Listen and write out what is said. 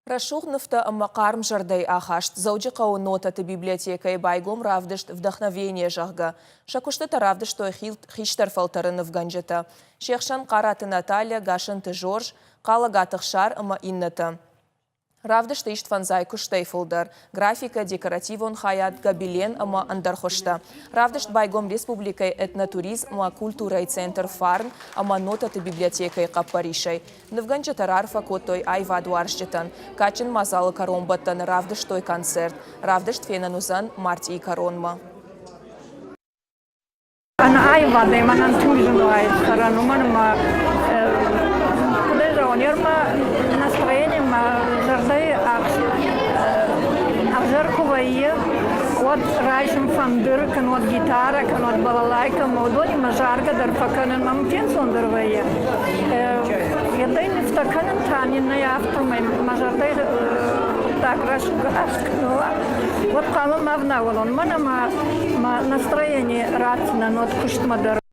Рашухновта аммакарм жарды ахашт, зауджи каунота библиотека и байгом равдышт вдохновение жахга. Шакушта равдышт той хиштар фалтарын в ганджета. Шехшан караты Наталья, гашан ты Жорж, кала гатахшар ама инната. Равдышт иштван зайку штейфулдар. Графика, декоративон хаят, габилен ама андархошта. Равдышт байгом республикой этнотуризм ама культура и центр фарн ама нота ты библиотека и каппаришей. Невганджета рарфа котой айва дуарштетан. Качен мазала каромбаттан равдышт той концерт. Равдышт фенанузан марти и коронма. Ana ayva de manan tujno ay saranu manma куда он ерма настроение ма жарды обжарковые вот райшим фандыр кан вот гитара кан вот балалайка модони мажарга дар факанан мамтен сондырвые ядай не втаканан танин на яфтумай мажардай так расшгашкнула вот калым мавна волон мана ма настроение ратна нот куштмадар